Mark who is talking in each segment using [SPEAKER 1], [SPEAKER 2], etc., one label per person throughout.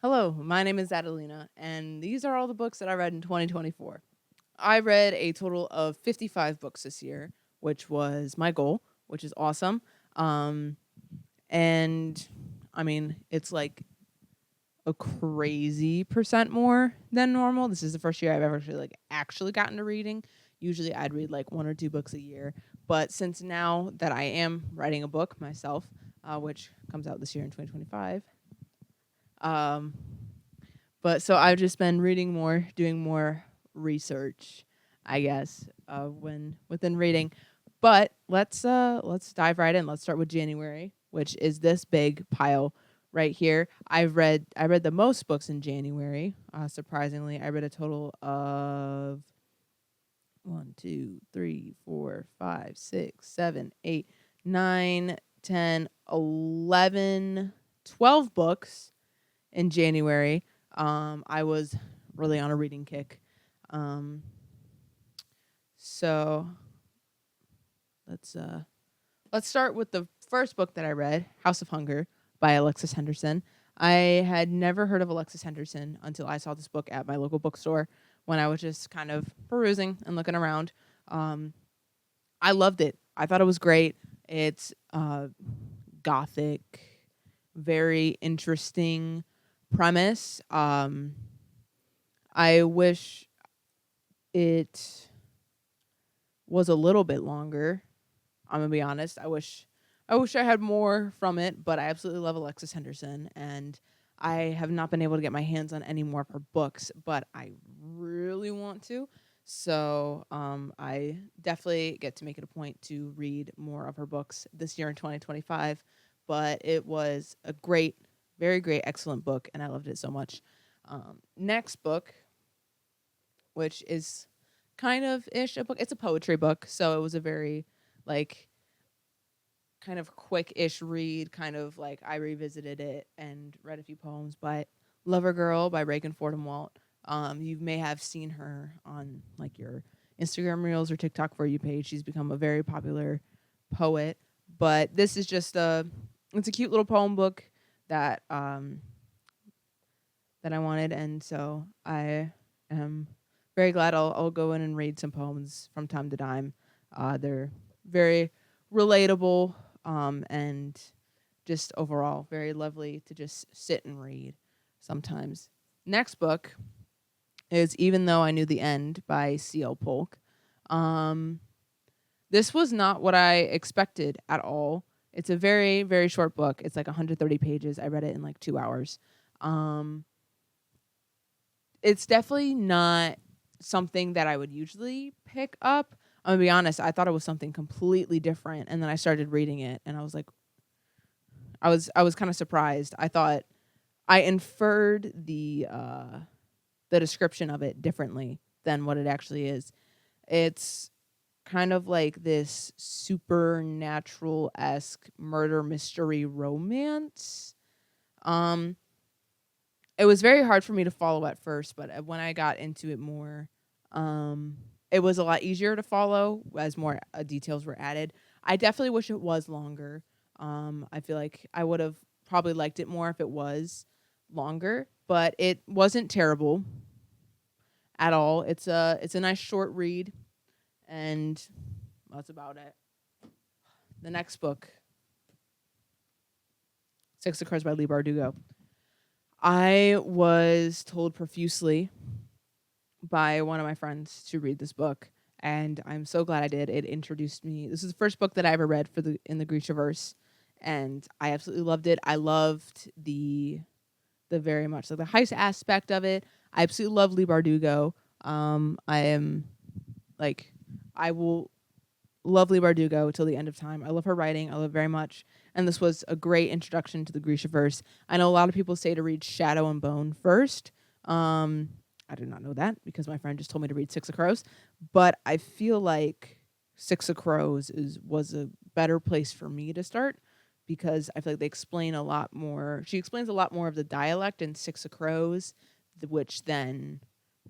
[SPEAKER 1] Hello, my name is Adelina, and these are all the books that I read in 2024. I read a total of 55 books this year, which was my goal, which is awesome. Um, and I mean, it's like a crazy percent more than normal. This is the first year I've ever actually gotten to reading. Usually I'd read like one or two books a year, but since now that I am writing a book myself, which comes out this year in 2025, um, but so I've just been reading more, doing more research, I guess, when within reading. But let's dive right in. Let's start with January, which is this big pile right here. I read the most books in January. Surprisingly, I read a total of 12 books in January. I was really on a reading kick. Um, so let's uh, let's start with the first book that I read, House of Hunger by Alexis Henderson. I had never heard of Alexis Henderson until I saw this book at my local bookstore when I was just kind of perusing and looking around. Um, I loved it. I thought it was great. It's gothic, very interesting premise. I wish it was a little bit longer. I'm gonna be honest. I wish I had more from it, but I absolutely love Alexis Henderson, and I have not been able to get my hands on any more of her books, but I really want to. So I definitely get to make it a point to read more of her books this year in 2025. But it was a great, very great, excellent book, and I loved it so much. Next book, which is kind of ish a book. It's a poetry book, so it was a very like kind of quick-ish read, kind of like I revisited it and read a few poems. But Lover Girl by Reagan Fordham Walt. You may have seen her on like your Instagram reels or TikTok for you page. She's become a very popular poet. But this is just it's a cute little poem book that that I wanted, and so I am very glad I'll go in and read some poems from time to time. They're very relatable, and just overall very lovely to just sit and read sometimes. Next book is Even Though I Knew the End by C.L. Polk. Um, this was not what I expected at all. It's a very, very short book. It's like 130 pages. I read it in like 2 hours. Um, it's definitely not something that I would usually pick up. I'm gonna be honest, I thought it was something completely different, and then I started reading it and I was like I was kind of surprised. I thought I inferred the description of it differently than what it actually is. It's kind of like this supernatural-esque murder mystery romance. Um it was very hard for me to follow at first, but when I got into it more, um, it was a lot easier to follow as more details were added. I definitely wish it was longer. I feel like I would have probably liked it more if it was longer, but it wasn't terrible at all. It's a nice short read, and that's about it. The next book, Six of Crows by Lee Bardugo. I was told profusely by one of my friends to read this book, and I'm so glad I did. It introduced me. This is the first book that I ever read for the in the Grishaverse, and I absolutely loved it. I loved the very much like the heist aspect of it. I absolutely love Lee Bardugo. I am like I will love Lee Bardugo till the end of time. I love her writing. I love it very much. And this was a great introduction to the Grishaverse. I know a lot of people say to read Shadow and Bone first. Um, I did not know that because my friend just told me to read Six of Crows. But I feel like Six of Crows was a better place for me to start because I feel like they explain a lot more. She explains a lot more of the dialect in Six of Crows, which then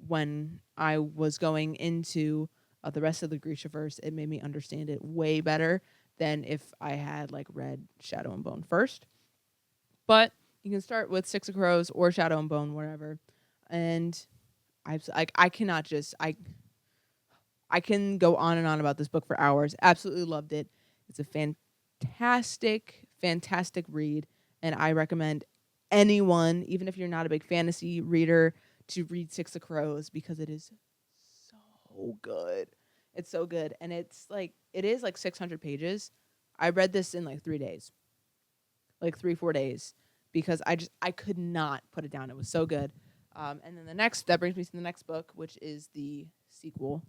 [SPEAKER 1] when I was going into the rest of the Grishaverse, it made me understand it way better than if I had like read Shadow and Bone first. But You can start with Six of Crows or Shadow and Bone, whatever. And I cannot just I can go on and on about this book for hours. Absolutely loved it. It's a fantastic read, and I recommend anyone, even if you're not a big fantasy reader, to read Six of Crows because it is so good. It's so good, and it is like 600 pages. I read this in like 3 days, like 3-4 days, because I could not put it down. It was so good. And then that brings me to the next book, which is the sequel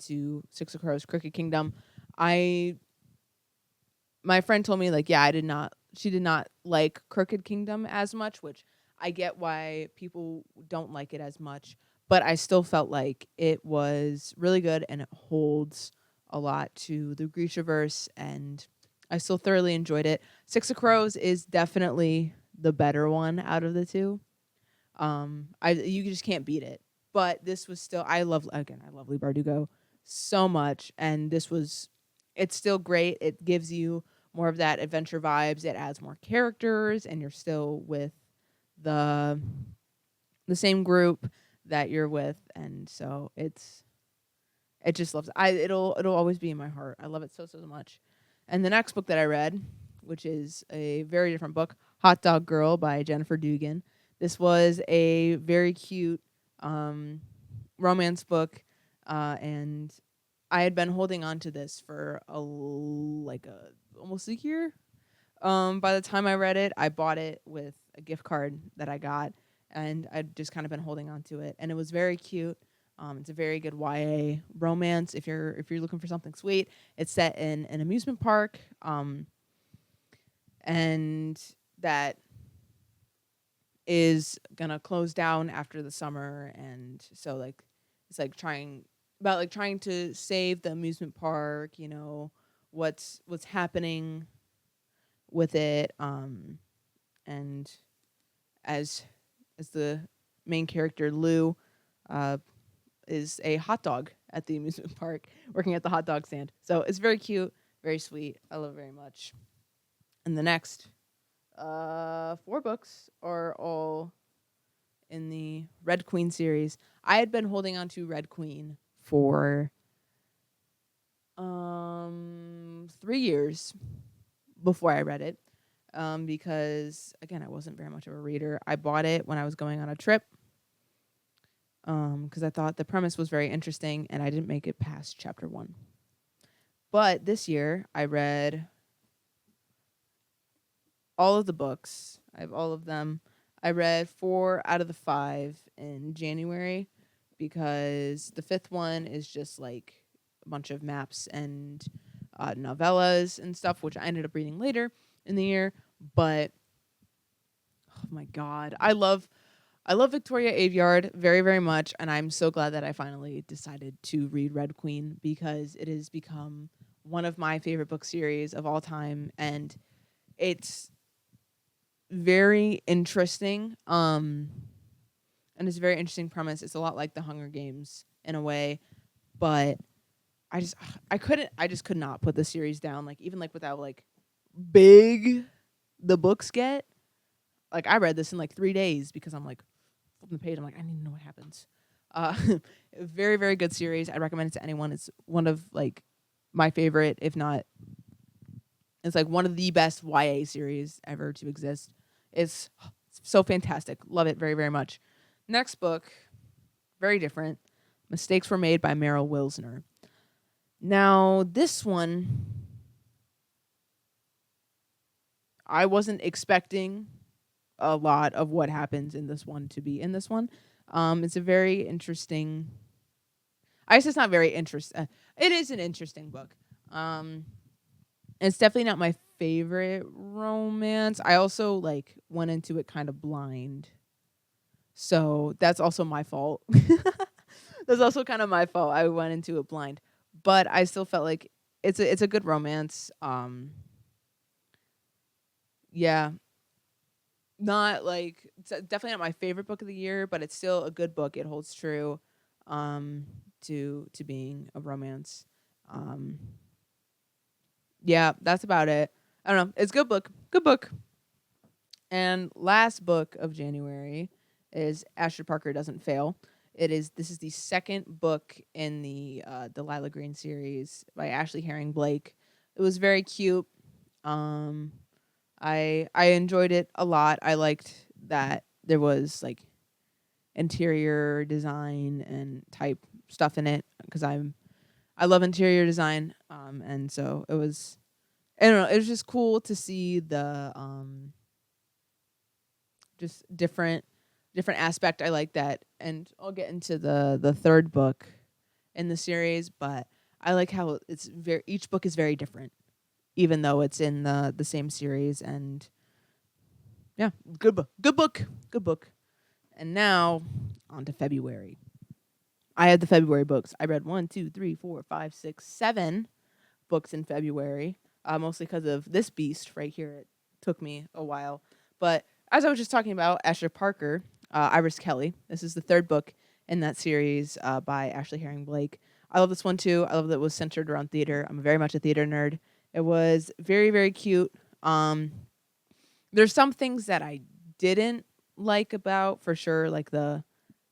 [SPEAKER 1] to Six of Crows, Crooked Kingdom. My friend told me like, yeah, she did not like Crooked Kingdom as much, which I get why people don't like it as much, but I still felt like it was really good and it holds a lot to the Grishaverse, and I still thoroughly enjoyed it. Six of Crows is definitely the better one out of the two. You just can't beat it. But this was still I love Leigh Bardugo so much, and it's still great. It gives you more of that adventure vibes. It adds more characters, and you're still with the same group that you're with, and so it just loves it'll always be in my heart. I love it so much. And the next book that I read, which is a very different book, Hot Dog Girl by Jennifer Dugan. This was a very cute romance book, and I had been holding on to this for almost a year. By the time I read it, I bought it with a gift card that I got, and I'd just kind of been holding on to it, and it was very cute. It's a very good YA romance. If you're looking for something sweet, it's set in an amusement park, and that is gonna close down after the summer, and so like it's like trying to save the amusement park. What's happening with it, and as the main character Lou is a hot dog at the amusement park, working at the hot dog stand. So it's very cute, very sweet. I love it very much. And the next 4 books are all in the Red Queen series. I had been holding on to Red Queen for 3 years before I read it, because again, I wasn't very much of a reader. I bought it when I was going on a trip, because I thought the premise was very interesting, and I didn't make it past chapter 1. But this year, I read all of the books. I have all of them. I read 4 out of the 5 in January, because the 5th one is just like a bunch of maps and novellas and stuff, which I ended up reading later in the year. But oh my god, I love Victoria Aveyard very, very much, and I'm so glad that I finally decided to read Red Queen, because it has become one of my favorite book series of all time, and it's very interesting. And it's a very interesting premise. It's a lot like the Hunger Games in a way, but I just could not put the series down. Like even like without like big the books get. Like I read this in like 3 days because I'm like flipping the page. I'm like, I need to know what happens. Uh, very, very good series. I recommend it to anyone. It's one of like my favorite, if not, it's like one of the best YA series ever to exist. It's so fantastic. Love it very, very much. Next book, very different. Mistakes Were Made by Meryl Wilsner. Now, this one, I wasn't expecting a lot of what happens in this one to be in this one. It's a very interesting. I guess it's not very interesting. It is an interesting book. It's definitely not my favorite romance. I also like went into it kind of blind, so that's also my fault. That's also kind of my fault. I went into it blind, but I still felt like it's a good romance. Yeah, not like it's definitely not my favorite book of the year, but it's still a good book. It holds true to being a romance. Um yeah, that's about it. I don't know. It's a good book. Good book. And last book of January is Asher Parker Doesn't Fail. This is the second book in the Delilah Green series by Ashley Herring Blake. It was very cute. Um, I enjoyed it a lot. I liked that there was like interior design and type stuff in it because I love interior design. And so it was, I don't know, it was just cool to see the just different aspect. I like that, and I'll get into the third book in the series, but I like how each book is very different, even though it's in the same series. And yeah, good book. And now on to February. I had the February books. I read 7 books in February, mostly because of this beast right here. It took me a while. But as I was just talking about, Asher Parker, Iris Kelly, this is the third book in that series by Ashley Herring Blake. I love this one too. I love that it was centered around theater. I'm very much a theater nerd. It was very, very cute. There's some things that I didn't like about, for sure, like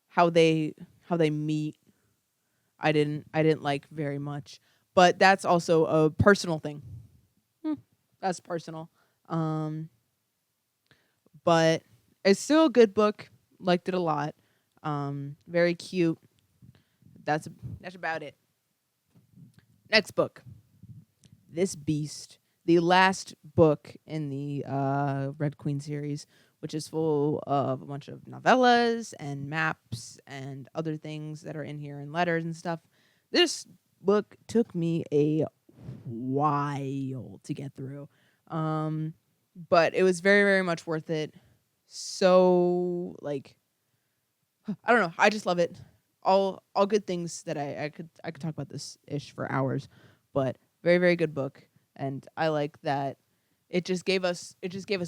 [SPEAKER 1] how they how they meet. I didn't like very much, but that's also a personal thing. Hmm, that's personal. Um, but it's still a good book. Liked it a lot. Very cute. That's that's about it. Next book, This Beast, the last book in the Red Queen series, which is full of a bunch of novellas and maps and other things that are in here and letters and stuff. This book took me a while to get through. Um, but it was very, very much worth it. So like I don't know, I just love it. All good things that I could talk about this ish for hours, but very, very good book. And I like that it just gave us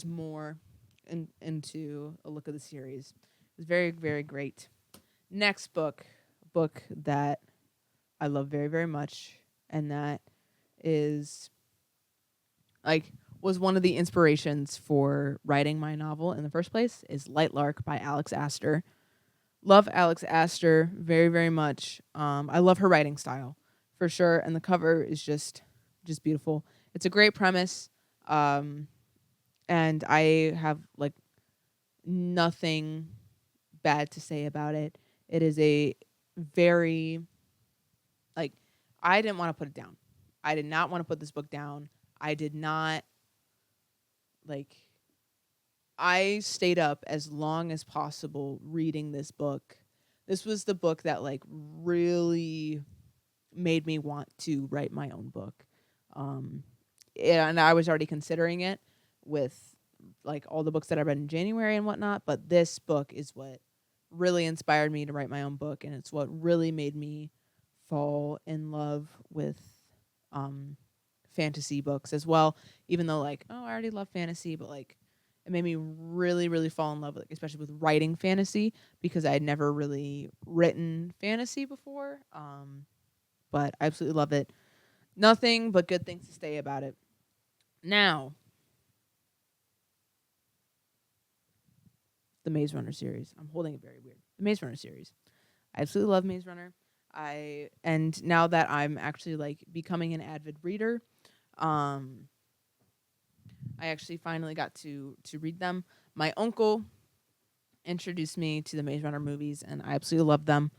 [SPEAKER 1] more into a look of the series. It was very, very great. Next book that I love very, very much, and that is like was one of the inspirations for writing my novel in the first place, is Light Lark by Alex Astor. Love Alex Astor very, very much. I love her writing style for sure, and the cover is just beautiful. It's a great premise, um, and I have like nothing bad to say about it. It is a very like I didn't want to put it down. I did not want to put this book down. I did not like I stayed up as long as possible reading this book. This was the book that like really made me want to write my own book. Um, and I was already considering it with like all the books that I read in January and whatnot, but this book is what really inspired me to write my own book, and it's what really made me fall in love with um, fantasy books as well. Even though like, oh, I already love fantasy, but like it made me really, really fall in love with, especially with writing fantasy, because I had never really written fantasy before. But I absolutely love it. Nothing but good things to say about it. Now, the Maze Runner series. I'm holding it very weird. The Maze Runner series. I absolutely love Maze Runner. And now that I'm actually like becoming an avid reader, um, I actually finally got to read them. My uncle introduced me to the Maze Runner movies, and I absolutely love them.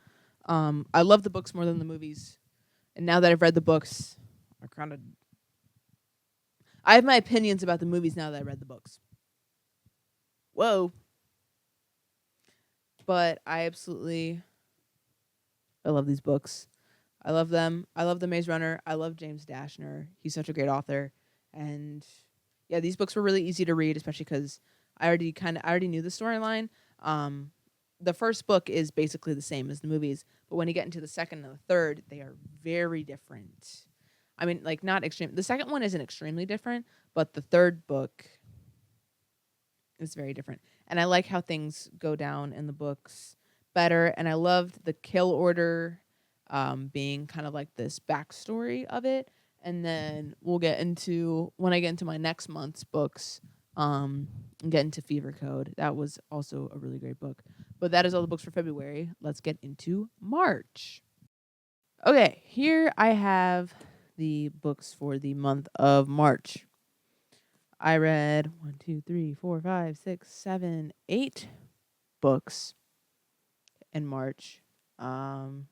[SPEAKER 1] I love the books more than the movies, and now that I've read the books, I have my opinions about the movies now that I read the books. Whoa! But I love these books. I love them. I love the Maze Runner. I love James Dashner. He's such a great author, and yeah, these books were really easy to read, especially because I already knew the storyline. Um, the first book is basically the same as the movies, but when you get into the second and the third, they are very different. I mean, like not extreme. The second one isn't extremely different, but the third book is very different. And I like how things go down in the books better. And I loved the kill order being kind of like this backstory of it. And then we'll get into, when I get into my next month's books, and get into Fever Code. That was also a really great book. But that is all the books for February. Let's get into March. Okay, here I have the books for the month of March. I read 1, 2, 3, 4, 5, 6, 7, 8 books in March. Um,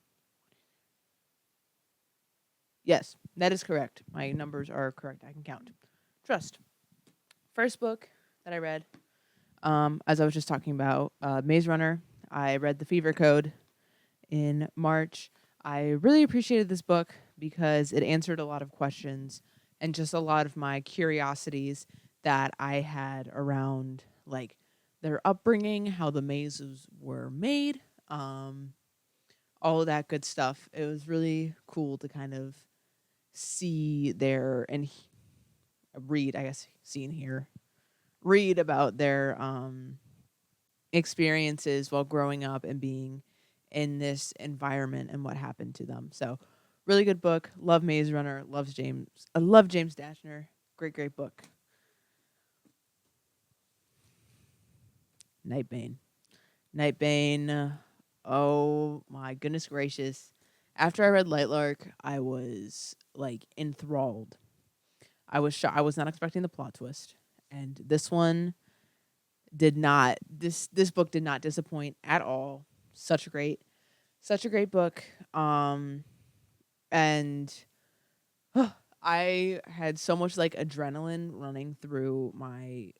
[SPEAKER 1] yes, that is correct. My numbers are correct. I can count. Trust. First book that I read, as I was just talking about, Maze Runner. I read The Fever Code in March. I really appreciated this book because it answered a lot of questions and just a lot of my curiosities that I had around like their upbringing, how the mazes were made, all of that good stuff. It was really cool to kind of see their and read, I guess, see and hear, read about their experiences while growing up and being in this environment and what happened to them. So, really good book. Love Maze Runner. Loves James. I love James Dashner. Great, great book. Nightbane. Nightbane. Oh my goodness gracious. After I read Lightlark, I was like enthralled. I was I was not expecting the plot twist, and this one did not. This book did not disappoint at all. Such a great book. And I had so much like adrenaline running through my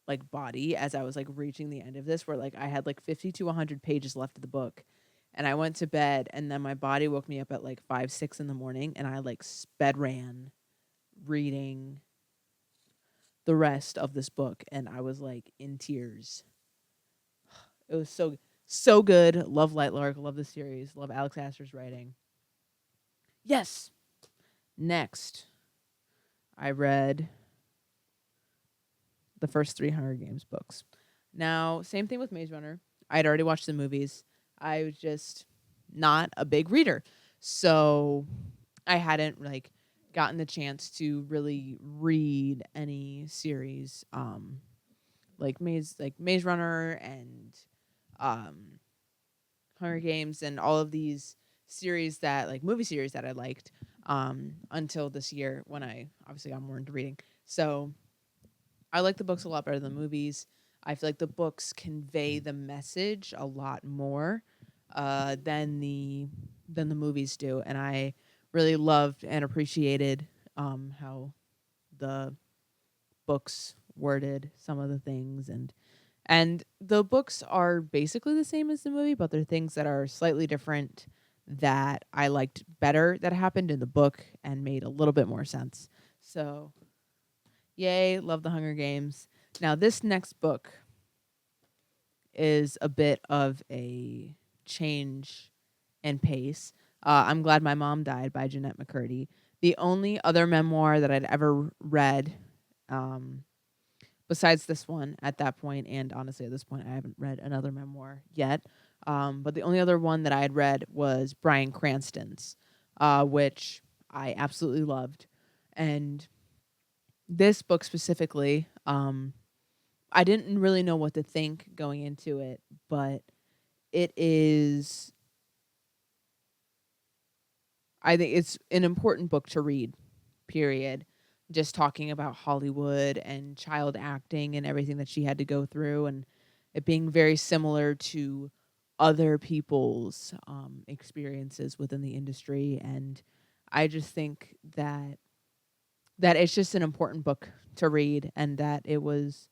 [SPEAKER 1] like body as I was like reaching the end of this, where like I had like 50 to 100 pages left of the book, and I went to bed, and then my body woke me up at like 5, 6 in the morning, and I like sped ran reading the rest of this book, and I was like in tears. It was so good. Love Lightlark. Love the series. Love Alex Astor's writing. Yes. Next, I read the first 3 Hunger Games books. Now, same thing with Maze Runner. I'd already watched the movies. I was just not a big reader. So I hadn't like gotten the chance to really read any series like Maze Runner and um Hunger Games and all of these series that like movie series that I liked until this year when I obviously got more into reading. So I like the books a lot better than the movies. I feel like the books convey the message a lot more than the movies do, and I really loved and appreciated how the books worded some of the things, and the books are basically the same as the movie, but there are things that are slightly different that I liked better that happened in the book and made a little bit more sense. So yay, love the Hunger Games. Now, this next book is a bit of a change in pace. I'm Glad My Mom Died by Jeanette McCurdy. The only other memoir that I'd ever read, um, besides this one at that point, and honestly, at this point, I haven't read another memoir yet. But the only other one that I had read was Bryan Cranston's, which I absolutely loved. And this book specifically, I didn't really know what to think going into it, but it is I think it's an important book to read, period. Just talking about Hollywood and child acting and everything that she had to go through, and it being very similar to other people's experiences within the industry. And I just think that it's just an important book to read, and that it was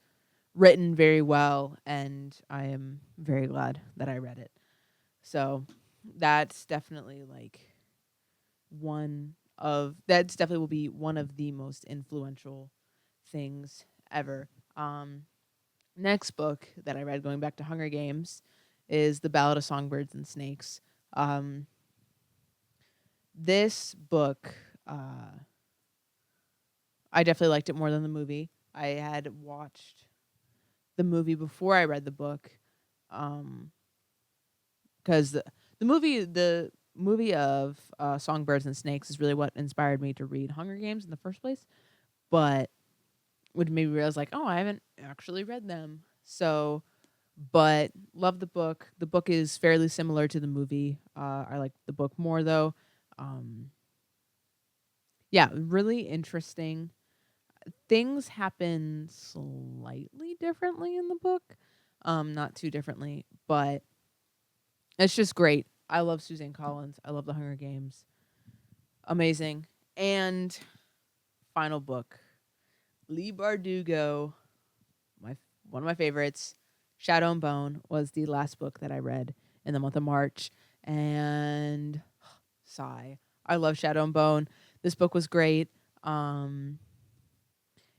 [SPEAKER 1] written very well, and I am very glad that I read it. So that's definitely like that's definitely will be one of the most influential things ever. Next book that I read going back to Hunger Games is The Ballad of Songbirds and Snakes. Um, this book, I definitely liked it more than the movie. I had watched the movie before I read the book, because the movie of Songbirds and Snakes is really what inspired me to read Hunger Games in the first place. But which made me realize like, oh, I haven't actually read them. So, but love the book. The book is fairly similar to the movie. I like the book more though. Um, yeah, really interesting. Things happen slightly differently in the book. Not too differently, but it's just great. I love Suzanne Collins. I love The Hunger Games. Amazing. And final book, Lee Bardugo, my one of my favorites. Shadow and Bone was the last book that I read in the month of March, and sigh. I love Shadow and Bone. This book was great. Um,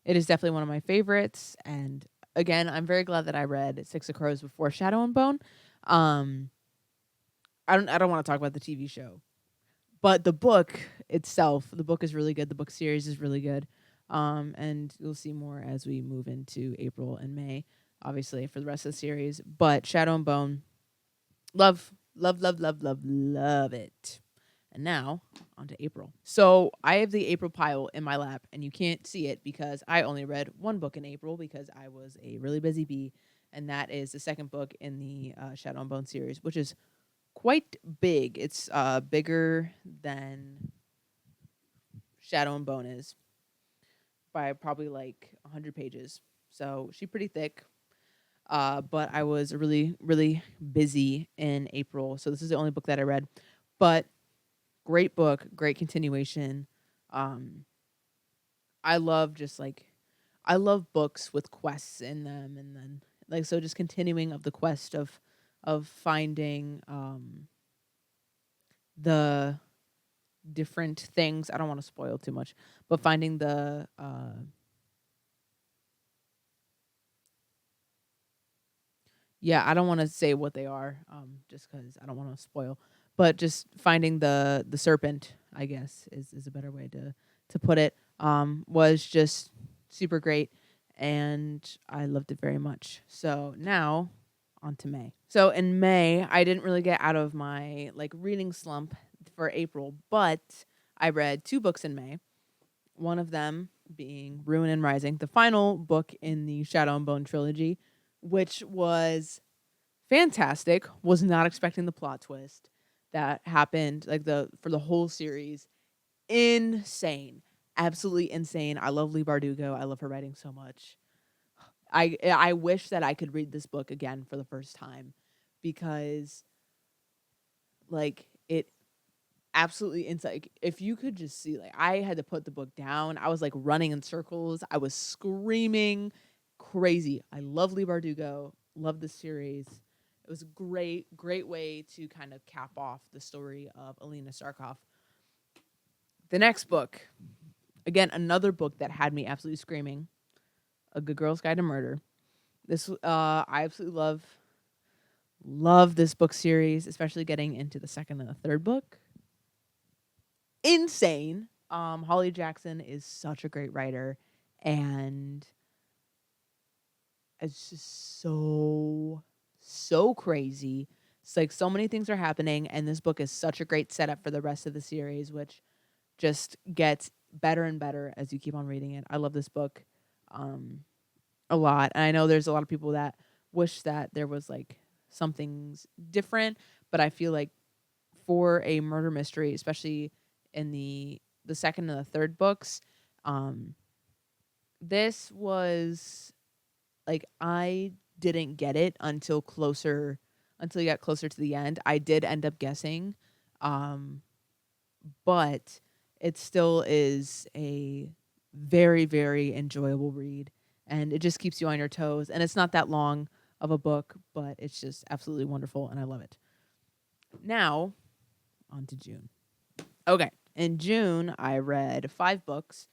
[SPEAKER 1] it is definitely one of my favorites, and again, I'm very glad that I read Six of Crows before Shadow and Bone. Um, I don't want to talk about the TV show, but the book itself, the book is really good. The book series is really good. And you'll see more as we move into April and May, obviously, for the rest of the series. But Shadow and Bone, love, love, love, love, love, love it. And now, on to April. So I have the April pile in my lap, and you can't see it because I only read one book in April because I was a really busy bee. And that is the second book in the Shadow and Bone series, which is quite big. It's bigger than Shadow and Bone is by probably like 100 pages. So she's pretty thick. But I was really, really busy in April. So this is the only book that I read. But great book, great continuation. Um, I love just like, I love books with quests in them. And then, like, so just continuing of the quest of finding the different things. I don't want to spoil too much, but finding the yeah, I don't want to say what they are, just because I don't want to spoil. But just finding the serpent, I guess, is a better way to put it. Was just super great, and I loved it very much. So now, on to May. So in May, I didn't really get out of my like reading slump for April, but I read two books in May. One of them being Ruin and Rising, the final book in the Shadow and Bone trilogy, which was fantastic. Was not expecting the plot twist that happened like the for the whole series. Insane. Absolutely insane. I love Lee Bardugo. I love her writing so much. I wish that I could read this book again for the first time because like it absolutely insane. Like, if you could just see, like, I had to put the book down. I was like running in circles. I was screaming crazy. I love Lee Bardugo. Love the series. It was a great, great way to kind of cap off the story of Alina Starkov. The next book, again, another book that had me absolutely screaming, A Good Girl's Guide to Murder. This I absolutely love this book series, especially getting into the second and the third book. Insane. Holly Jackson is such a great writer, and it's just so crazy. It's like so many things are happening, and this book is such a great setup for the rest of the series, which just gets better and better as you keep on reading it. I love this book um, a lot, and I know there's a lot of people that wish that there was like something's different, but I feel like for a murder mystery, especially in the second and the third books, um, this was like I didn't get it until you got closer to the end. I did end up guessing, um, but it still is a very, very enjoyable read, and it just keeps you on your toes. And it's not that long of a book, but it's just absolutely wonderful, and I love it. Now, on to June. Okay. In June, I read 5 books,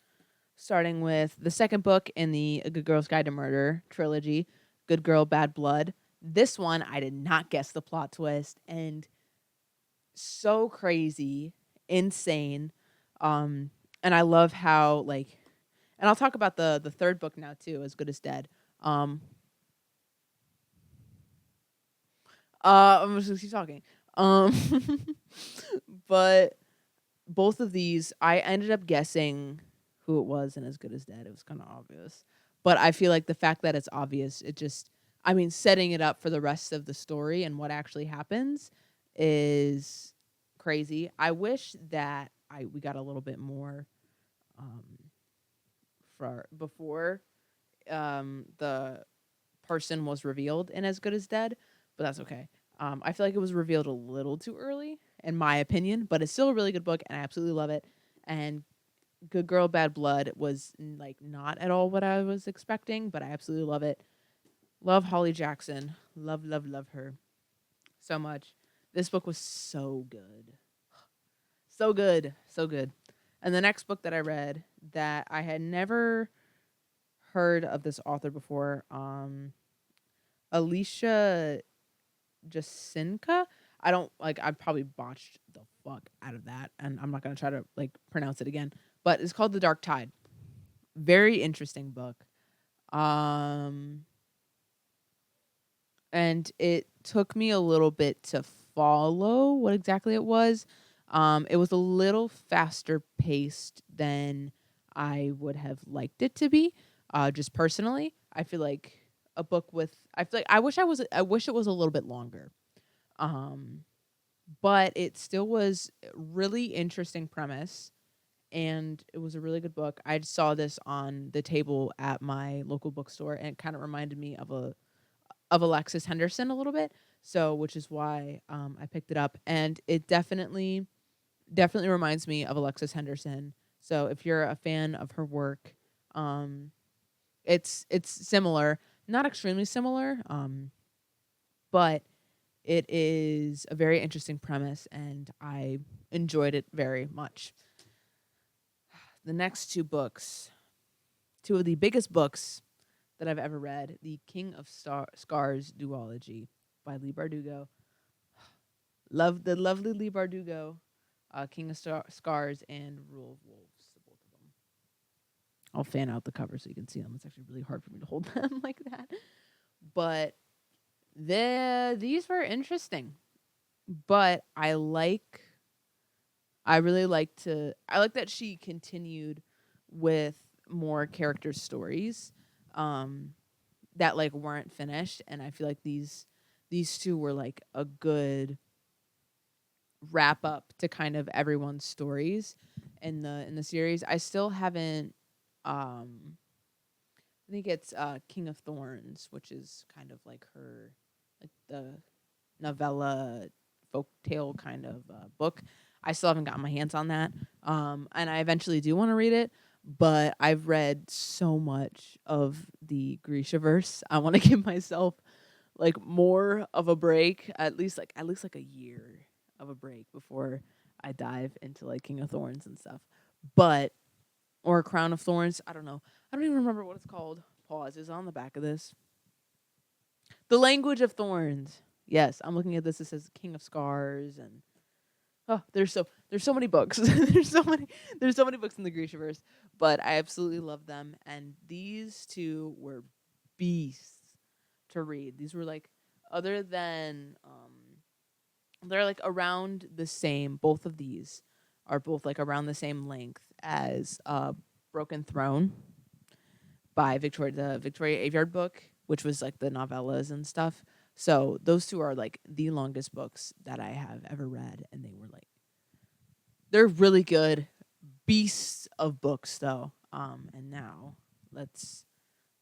[SPEAKER 1] starting with the second book in the A Good Girl's Guide to Murder trilogy, Good Girl, Bad Blood. This one, I did not guess the plot twist, and so crazy, insane. Um, and I love how, like, and I'll talk about the third book now too, As Good as Dead. Um, I'm just gonna keep talking. Um, but both of these, I ended up guessing who it was in As Good as Dead. It was kind of obvious, But I feel like the fact that it's obvious, it just, I mean, setting it up for the rest of the story and what actually happens is crazy. I wish that we got a little bit more um for before the person was revealed in As Good as Dead, but that's okay. I feel like it was revealed a little too early, in my opinion, but it's still a really good book, and I absolutely love it. And Good Girl Bad Blood was like not at all what I was expecting, but I absolutely love it. Love Holly Jackson. Love, love, love her so much. This book was so good. So good. So good. And the next book that I read that I had never heard of this author before, Alicia Jasinka. I don't like I probably botched the fuck out of that and I'm not going to try to like pronounce it again, but it's called The Dark Tide. Very interesting book. Um and it took me a little bit to follow what exactly it was. It was a little faster paced than I would have liked it to be. Just personally, I feel like a book with I feel like I wish it was a little bit longer. Um, but it still was a really interesting premise and it was a really good book. I saw this on the table at my local bookstore and it kind of reminded me of Alexis Henderson a little bit. So, which is why I picked it up, and it definitely reminds me of Alexis Henderson. So, if you're a fan of her work, um, it's similar, not extremely similar, but it is a very interesting premise, and I enjoyed it very much. The next two of the biggest books that I've ever read, The King of Scars duology by Leigh Bardugo. Love the lovely Leigh Bardugo, King of Scars and Rule of Wolves, the both of them. I'll fan out the cover so you can see them. It's actually really hard for me to hold them like that. But these were interesting. But I like that she continued with more character stories that like weren't finished, and I feel like these two were like a good wrap up to kind of everyone's stories in the series. I still haven't I think it's King of Thorns, which is kind of like her like the novella folk tale kind of book. I still haven't gotten my hands on that. And I eventually do want to read it, but I've read so much of the Grishaverse. I want to give myself like more of a break, at least like a year of a break before I dive into like King of Thorns and stuff. But or Crown of Thorns, I don't know. I don't even remember what it's called. Pause is on the back of this. The Language of Thorns. Yes, I'm looking at this. It says King of Scars and oh, there's so many books. There's so many books in the Grishaverse, but I absolutely love them. And these two were beasts to read. These were like other than they're like around the same. Both of these are both like around the same length as Broken Throne by the Victoria Aveyard book, which was like the novellas and stuff. So those two are like the longest books that I have ever read, and they're really good beasts of books though. And now let's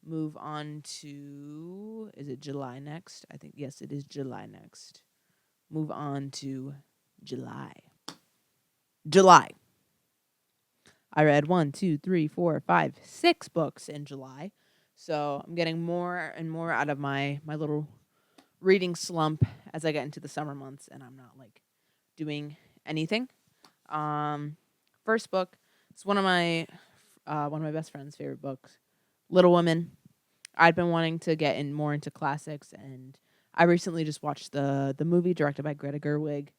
[SPEAKER 1] move on to, is it July next? I think yes, it is July next. Move on to July. July. I read 1, 2, 3, 4, 5, 6 books in July. So I'm getting more and more out of my little reading slump as I get into the summer months and I'm not like doing anything. First book, it's one of my best friend's favorite books, Little Women. I'd been wanting to get in more into classics, and I recently just watched the movie directed by Greta Gerwig.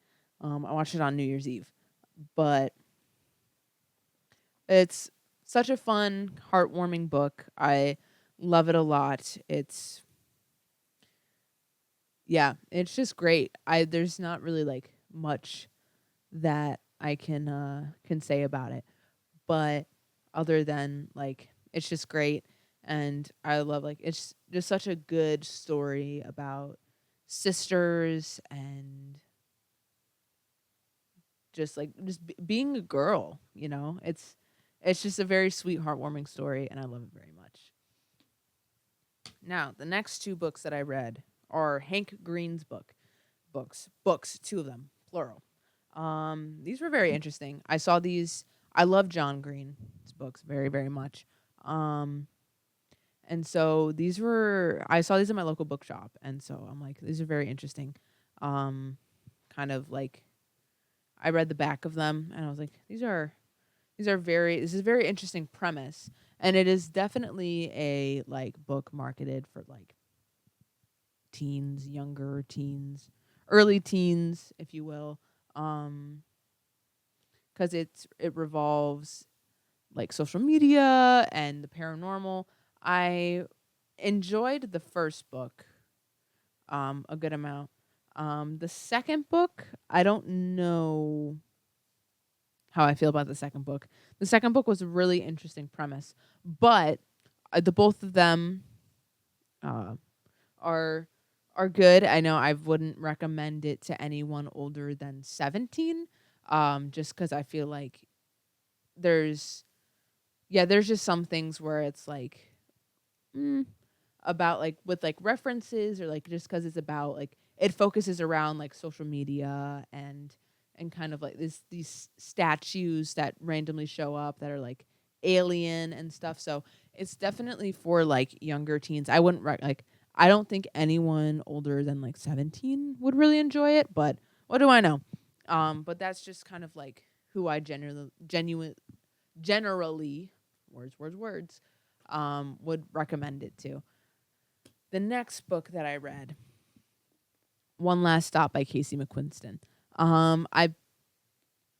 [SPEAKER 1] I watched it on New Year's Eve, but it's such a fun, heartwarming book. I love it a lot. It's just great. I There's not really like much that I can say about it, but other than like it's just great. And I love, like, it's just such a good story about sisters and just like being a girl, you know. It's just a very sweet, heartwarming story, and I love it very much. Now, the next two books that I read are Hank Green's books, two of them, plural. These were very interesting. I saw these. I love John Green's books very, very much. Um, and so I saw these in my local bookshop, and so I'm like, these are very interesting. Um, kind of like, I read the back of them, and I was like, this is a very interesting premise, and it is definitely a like book marketed for like teens, younger teens, early teens, if you will. Um, because it revolves like social media and the paranormal. I enjoyed the first book a good amount. The second book, I don't know how I feel about the second book. The second book was a really interesting premise, but the both of them uh, are are good. I know I wouldn't recommend it to anyone older than 17, just because I feel like there's there's just some things where it's like mm, about like with like references or like just because it's about like it focuses around like social media and kind of like these statues that randomly show up that are like alien and stuff. So it's definitely for like younger teens. I wouldn't like I don't think anyone older than like 17 would really enjoy it, but what do I know? But that's just kind of like who I generally words would recommend it to. The next book that I read, One Last Stop by Casey McQuiston. I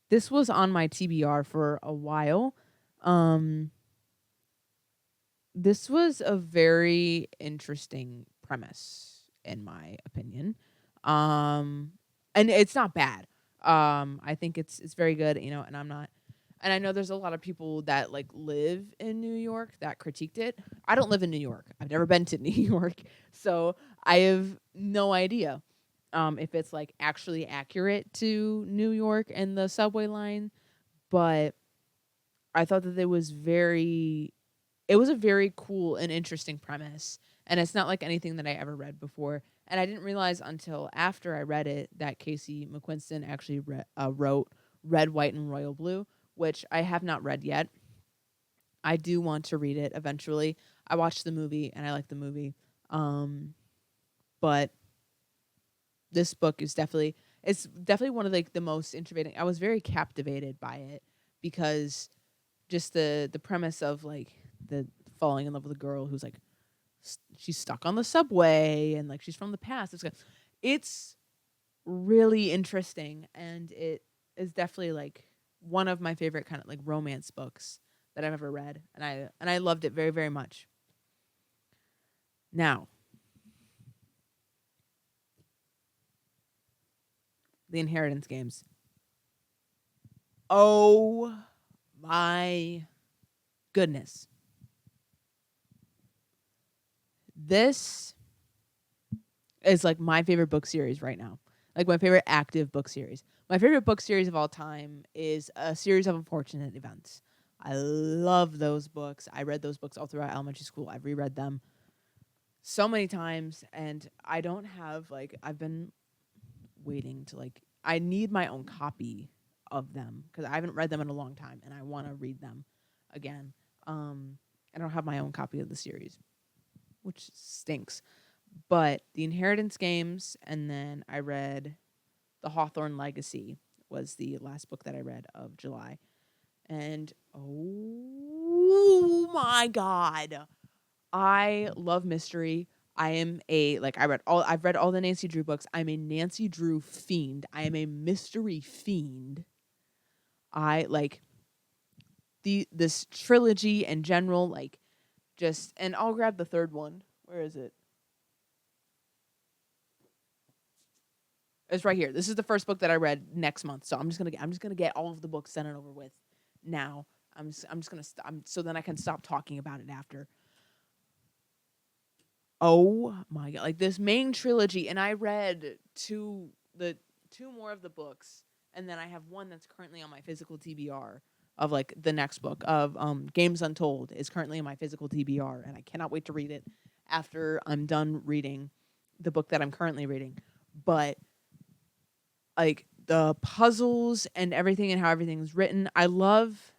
[SPEAKER 1] This was on my TBR for a while. Um, this was a very interesting premise, in my opinion. Um, and it's not bad. I think it's very good, you know, and I'm not and I know there's a lot of people that like live in New York that critiqued it. I don't live in New York. I've never been to New York, so I have no idea if it's like actually accurate to New York and the subway line. But I thought that it was a very cool and interesting premise, and it's not like anything that I ever read before. And I didn't realize until after I read it that Casey McQuiston actually wrote Red, White, and Royal Blue, which I have not read yet. I do want to read it eventually. I watched the movie and I like the movie, but this book is definitely it's definitely one of like the most intriguing. I was very captivated by it because just the premise of like the falling in love with a girl who's like she's stuck on the subway and like she's from the past. It's really interesting, and it is definitely like one of my favorite kind of like romance books that I've ever read, and I loved it very, very much. Now, the Inheritance Games. Oh my goodness. This is like my favorite book series right now. Like my favorite active book series. My favorite book series of all time is A Series of Unfortunate Events. I love those books. I read those books all throughout elementary school. I've reread them so many times, and I don't have like I've been waiting to like I need my own copy of them because I haven't read them in a long time and I want to read them again. I don't have my own copy of the series, which stinks. But the Inheritance Games, and then I read The Hawthorne Legacy was the last book that I read of July. And oh my god, I love mystery. I've read all the Nancy Drew books. I'm a Nancy Drew fiend. I am a mystery fiend. I like this trilogy in general, like just and I'll grab the third one. Where is it? It's right here. This is the first book that I read next month. So I'm just gonna get all of the books sent and over with now. I'm just gonna so then I can stop talking about it after. Oh my god, like this main trilogy, and I read two more of the books, and then I have one that's currently on my physical TBR of like the next book of Games Untold is currently in my physical TBR, and I cannot wait to read it after I'm done reading the book that I'm currently reading. But like the puzzles and everything and how everything is written, I love.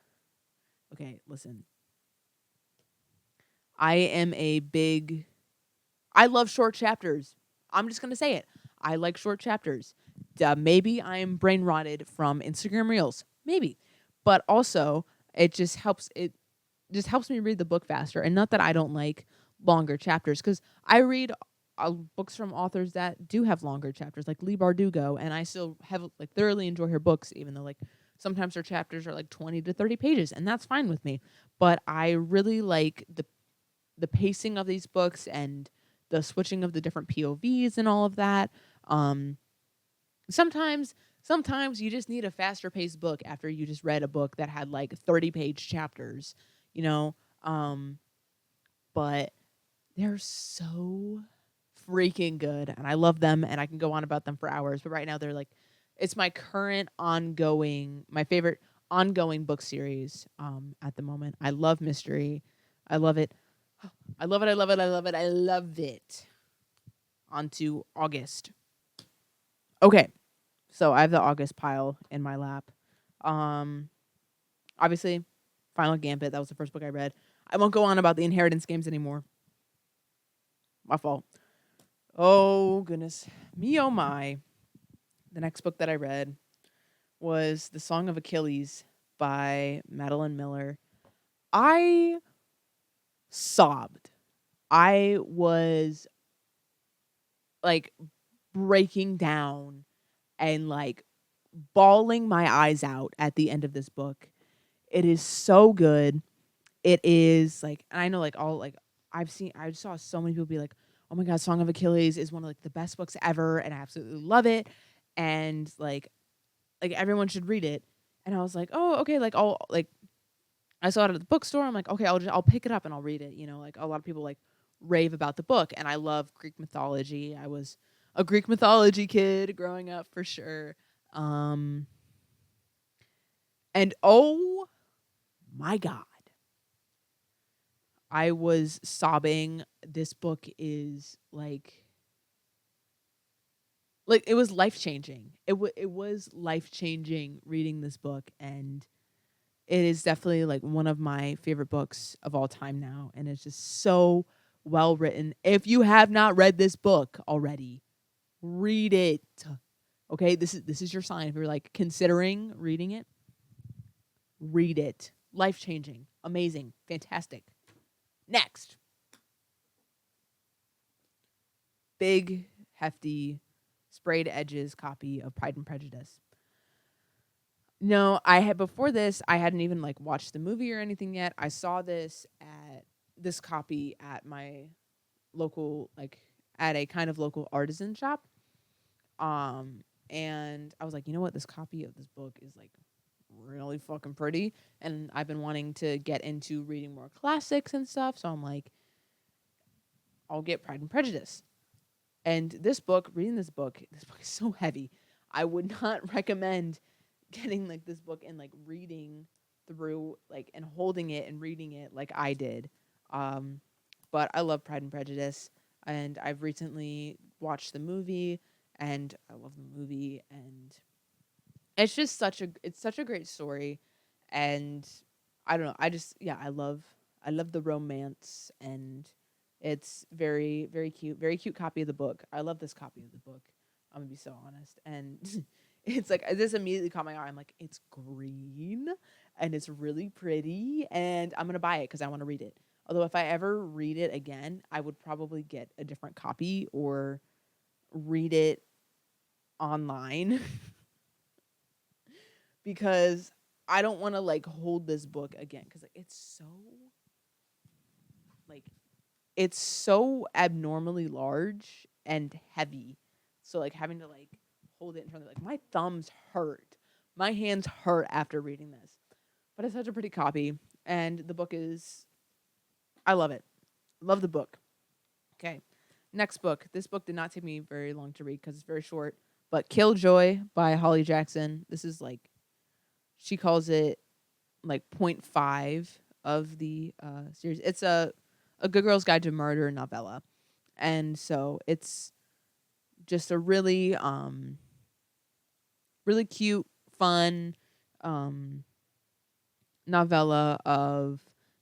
[SPEAKER 1] Okay, listen. I am a big I love short chapters. I'm just gonna say it. I like short chapters. Maybe I'm brain rotted from Instagram Reels, maybe, but also it just helps. It just helps me read the book faster. And not that I don't like longer chapters, because I read books from authors that do have longer chapters, like Lee Bardugo, and I still have like thoroughly enjoy her books, even though like sometimes her chapters are like 20 to 30 pages, and that's fine with me. But I really like the pacing of these books and the switching of the different POVs and all of that. Um, sometimes you just need a faster paced book after you just read a book that had like 30-page chapters, you know. Um, but they're so freaking good, and I love them, and I can go on about them for hours. But right now, they're like, it's my current my favorite ongoing book series. At the moment, I love mystery. I love it. I love it. I love it. I love it. I love it. On to August. Okay, so I have the August pile in my lap. Um, Obviously, Final Gambit. That was the first book I read. I won't go on about the Inheritance games anymore. My fault. Oh goodness, me oh my. The next book that I read was The Song of Achilles by Madeline Miller. I sobbed. I was like breaking down and like bawling my eyes out at the end of this book. It is so good. It is like, and I know like all like I saw so many people be like, "Oh my god, Song of Achilles is one of like the best books ever," and I absolutely love it. And like everyone should read it. And I was like, "Oh, okay." Like I'll like I saw it at the bookstore. I'm like, "Okay, I'll pick it up and I'll read it." You know, like a lot of people like rave about the book, and I love Greek mythology. I was a Greek mythology kid growing up for sure. Um and oh my god, I was sobbing. This book is like it was life changing. It was life changing reading this book, and it is definitely like one of my favorite books of all time now, and it's just so well written. If you have not read this book already, read it. Okay, this is your sign. If you're like considering reading it, read it. Life changing, amazing, fantastic. Next, big, hefty, sprayed edges copy of Pride and Prejudice. No, I had before this, I hadn't even like watched the movie or anything yet. I saw this copy at my local like at a kind of local artisan shop. Um and I was like, "You know what? This copy of this book is like really fucking pretty." And I've been wanting to get into reading more classics and stuff, so I'm like, I'll get Pride and Prejudice. And this book is so heavy. I would not recommend getting like this book and like reading through like and holding it and reading it like I did. Um, but I love Pride and Prejudice, and I've recently watched the movie, and I love the movie, and it's such a great story, and I don't know, I love the romance, and it's very cute, very cute copy of the book. I love this copy of the book. I'm gonna be so honest, and it's like this immediately caught my eye. I'm like, it's green and it's really pretty, and I'm gonna buy it because I want to read it. Although if I ever read it again, I would probably get a different copy or read it online because I don't want to like hold this book again because like like it's so abnormally large and heavy. So like having to like hold it in front of like my thumbs hurt. My hands hurt after reading this. But it's such a pretty copy, and the book is I love it. Love the book. Okay. Next book. This book did not take me very long to read because it's very short. But Killjoy by Holly Jackson. This is like, she calls it like point 0.5 of the series. It's a Good Girl's Guide to Murder novella. And so it's just a really really cute, fun novella of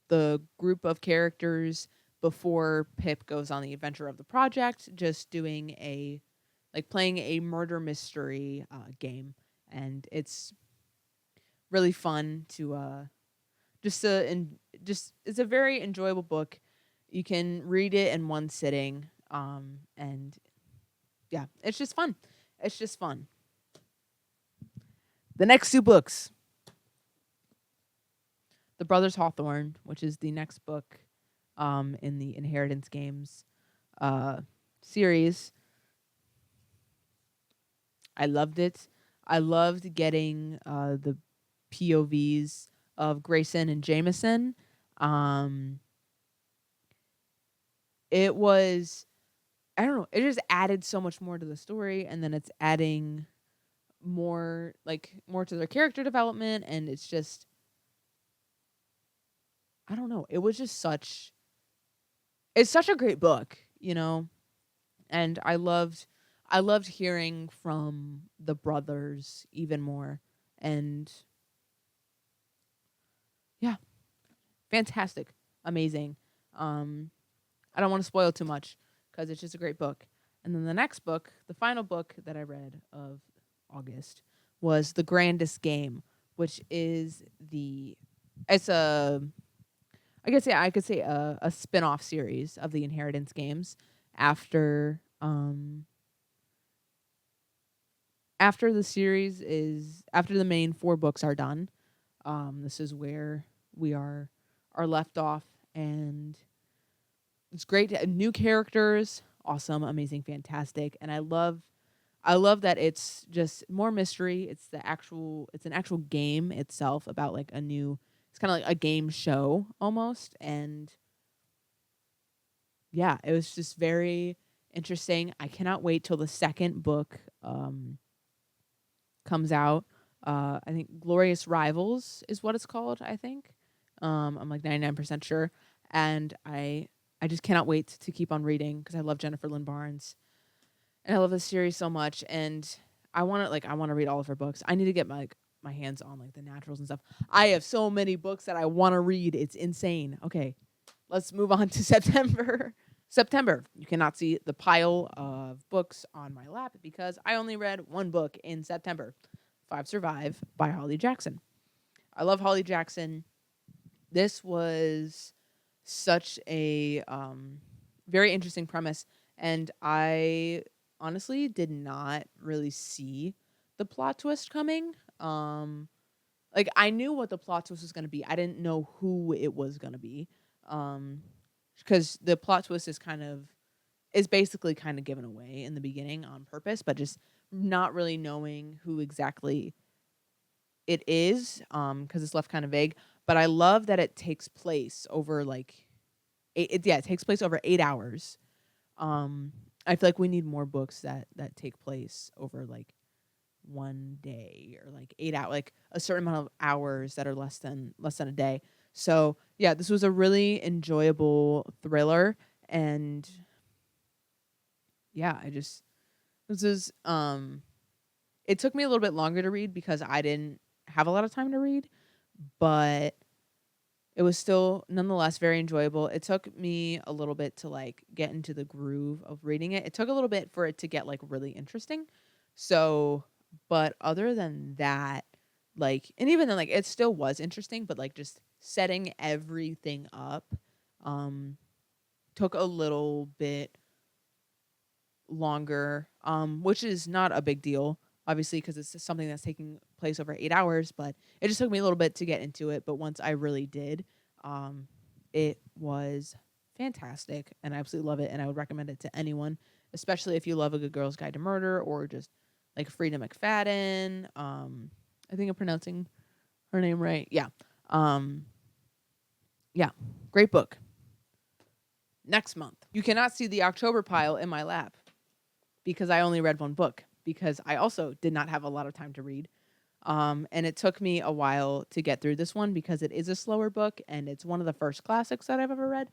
[SPEAKER 1] the group of characters before Pip goes on the adventure of the project, just doing playing a murder mystery game. And it's really fun to just it's a very enjoyable book. You can read it in one sitting, and yeah, it's just fun. It's just fun. The next two books, The Brothers Hawthorne, which is the next book in the Inheritance Games series. I loved it. I loved getting the POVs of Grayson and Jameson. It was, I don't know, it just added so much more to the story, and then it's adding more to their character development, and it's just, I don't know, it was just it's such a great book, and I loved hearing from the brothers even more. And yeah, fantastic, amazing. I don't want to spoil too much because it's just a great book. And then the next book, the final book that I read of August, was The Grandest Game, which is it's a, I guess, yeah, I could say a spin-off series of the Inheritance Games after after the main 4 books are done. This is where we are left off, and it's great. New characters, awesome, amazing, fantastic, and I love that it's just more mystery. It's an actual game itself about like it's kind of like a game show almost, and yeah, it was just very interesting. I cannot wait till the second book comes out. I think Glorious Rivals is what it's called, I think. I'm like 99% sure. And I just cannot wait to keep on reading because I love Jennifer Lynn Barnes. And I love this series so much. And I want to read all of her books. I need to get my hands on like the naturals and stuff. I have so many books that I want to read. It's insane. Okay, let's move on to September. September. You cannot see the pile of books on my lap because I only read one book in September. 5 Survive by Holly Jackson. I love Holly Jackson. This was such a very interesting premise, and I honestly did not really see the plot twist coming. I knew what the plot twist was going to be. I didn't know who it was going to be. Because the plot twist is basically kind of given away in the beginning on purpose, but just not really knowing who exactly it is, because it's left kind of vague. But I love that it takes place over it takes place over 8 hours. I feel like we need more books that take place over like one day, or like 8 hours, like a certain amount of hours that are less than a day. So yeah, this was a really enjoyable thriller, and yeah, this is it took me a little bit longer to read because I didn't have a lot of time to read, but it was still nonetheless very enjoyable. It took me a little bit to like get into the groove of reading it. It took a little bit for it to get like really interesting. So, but other than that, and even then, it still was interesting, but just setting everything up took a little bit longer, which is not a big deal, obviously, because it's something that's taking place over 8 hours, but it just took me a little bit to get into it. But once I really did, it was fantastic, and I absolutely love it, and I would recommend it to anyone, especially if you love A Good Girl's Guide to Murder, or just like Frida McFadden. I think I'm pronouncing her name right. Yeah. Yeah. Great book. next month. You cannot see the October pile in my lap because I only read one book because I also did not have a lot of time to read. And it took me a while to get through this one because it is a slower book and it's one of the first classics that I've ever read.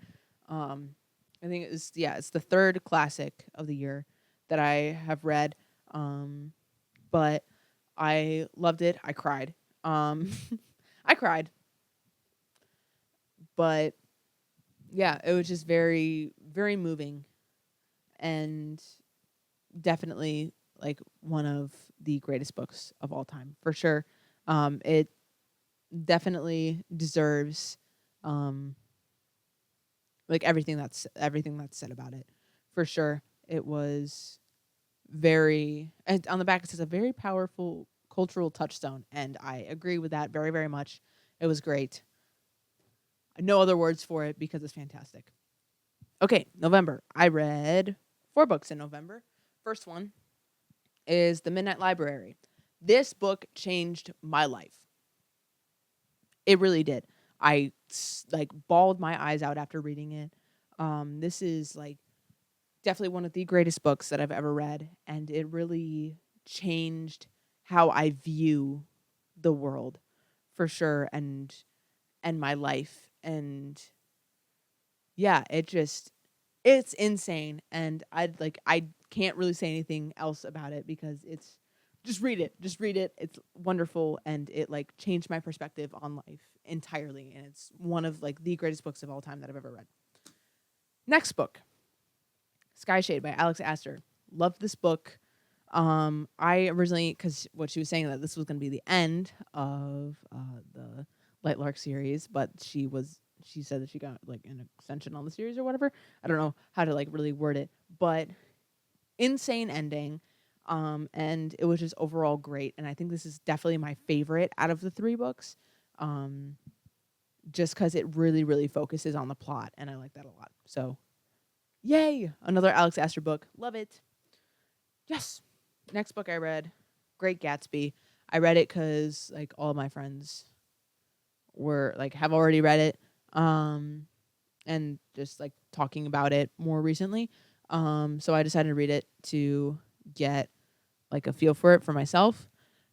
[SPEAKER 1] I think it's the third classic of the year that I have read. But I loved it. I cried. I cried. But yeah, it was just very, very moving and definitely like one of the greatest books of all time for sure. It definitely deserves like everything that's said about it for sure. It was very, and on the back it says a very powerful cultural touchstone, and I agree with that very, very much. It was great. No other words for it because it's fantastic. Okay, November. I read 4 books in November. First one is The Midnight Library. This book changed my life. It really did. I like bawled my eyes out after reading it. This is like definitely one of the greatest books that I've ever read, and it really changed how I view the world for sure, and my life. And yeah, it's insane, and I can't really say anything else about it because it's just read it. Just read it. It's wonderful, and it like changed my perspective on life entirely, and it's one of like the greatest books of all time that I've ever read. Next book, Skyshade by Alex Astor. Loved this book. I originally, because what she was saying that this was going to be the end of the Lightlark series, but she said that she got like an extension on the series or whatever. I don't know how to like really word it, but insane ending. And it was just overall great. And I think this is definitely my favorite out of the 3 books. Just because it really, really focuses on the plot, and I like that a lot. So, yay! Another Alex Astor book. Love it. Yes. Next book I read, Great Gatsby. I read it because like all of my friends were like have already read it, and just like talking about it more recently. So I decided to read it to get like a feel for it for myself.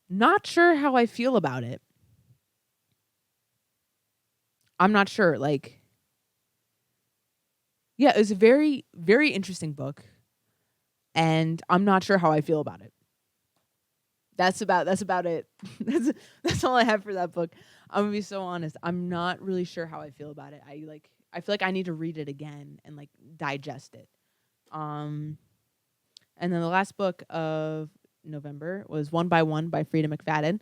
[SPEAKER 1] Not sure how I feel about it. I'm not sure. Like, yeah, it's a very, very interesting book, and I'm not sure how I feel about it. That's about it. that's all I have for that book. I'm gonna be so honest. I'm not really sure how I feel about it. I feel like I need to read it again and like digest it. Um and then the last book of November was One by One by Frida McFadden.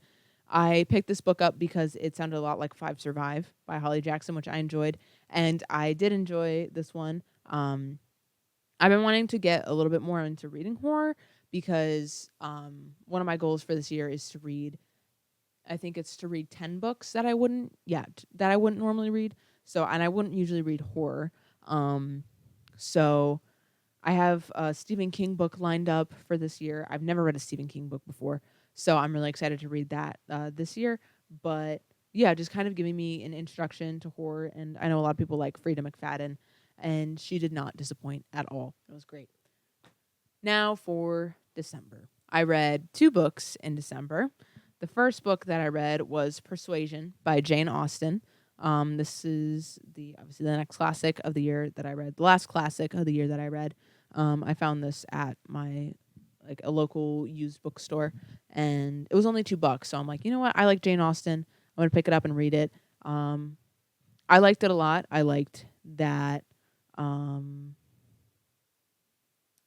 [SPEAKER 1] I picked this book up because it sounded a lot like Five Survive by Holly Jackson, which I enjoyed, and I did enjoy this one. I've been wanting to get a little bit more into reading horror because one of my goals for this year is to read, I think it's to read 10 books that I wouldn't normally read. So, and I wouldn't usually read horror. So I have a Stephen King book lined up for this year. I've never read a Stephen King book before, so I'm really excited to read that this year. But yeah, just kind of giving me an introduction to horror, and I know a lot of people like Frida McFadden, and she did not disappoint at all. It was great. Now for December. I read 2 books in December. The first book that I read was Persuasion by Jane Austen. This is obviously the next classic of the year that I read. The last classic of the year that I read. I found this at my like a local used bookstore, and it was only $2. So I'm like, you know what? I like Jane Austen. I'm gonna pick it up and read it. I liked it a lot. I liked that.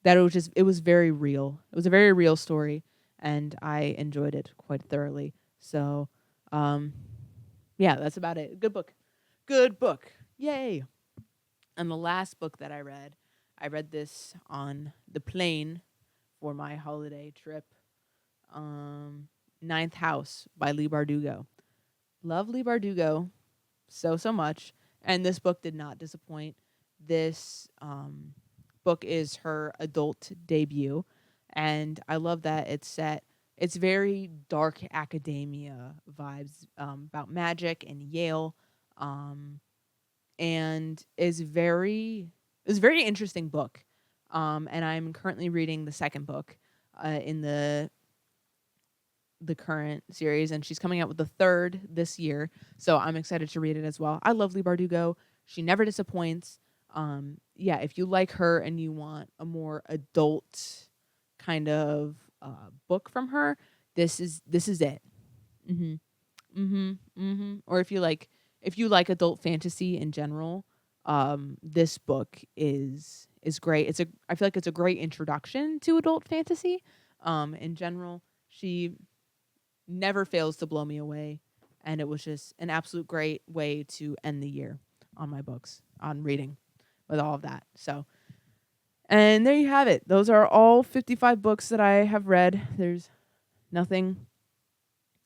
[SPEAKER 1] That it was very real. It was a very real story, and I enjoyed it quite thoroughly. So, yeah, that's about it. Good book. Good book. Yay. And the last book that I read this on the plane for my holiday trip. Ninth House by Leigh Bardugo. Love Leigh Bardugo so much, and this book did not disappoint. This book is her adult debut, and I love that it's very dark academia vibes, about magic and Yale, and is very It was a very interesting book. And I'm currently reading the second book in the current series, and she's coming out with the third this year. So I'm excited to read it as well. I love Leigh Bardugo. She never disappoints. Yeah, if you like her and you want a more adult kind of book from her, this is it. Mhm. Mhm. Mhm. Or if you like adult fantasy in general, this book is great. I feel like it's a great introduction to adult fantasy. In general, she never fails to blow me away, and it was just an absolute great way to end the year on my books, on reading with all of that. So, and there you have it. Those are all 55 books that I have read. There's nothing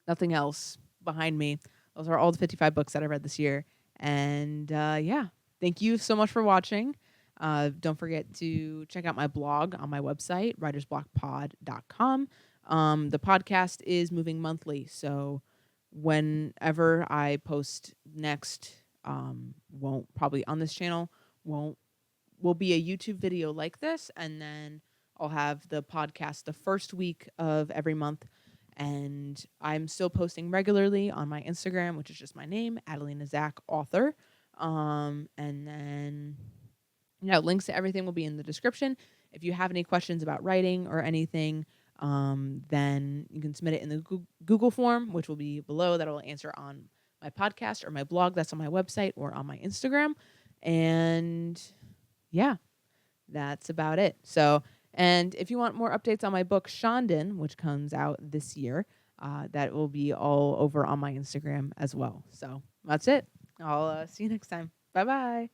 [SPEAKER 1] else behind me. Those are all the 55 books that I read this year. And yeah, thank you so much for watching. Don't forget to check out my blog on my website, writersblockpod.com. The podcast is moving monthly, so whenever I post next, won't probably on this channel, won't will be a YouTube video like this, and then I'll have the podcast the first week of every month. And I'm still posting regularly on my Instagram, which is just my name, Adelina Zach Author. And then links to everything will be in the description. If you have any questions about writing or anything, then you can submit it in the Google form, which will be below, that I will answer on my podcast or my blog that's on my website or on my Instagram. And yeah, that's about it. So, and if you want more updates on my book, Shondan, which comes out this year, that will be all over on my Instagram as well. So that's it. I'll see you next time. Bye-bye.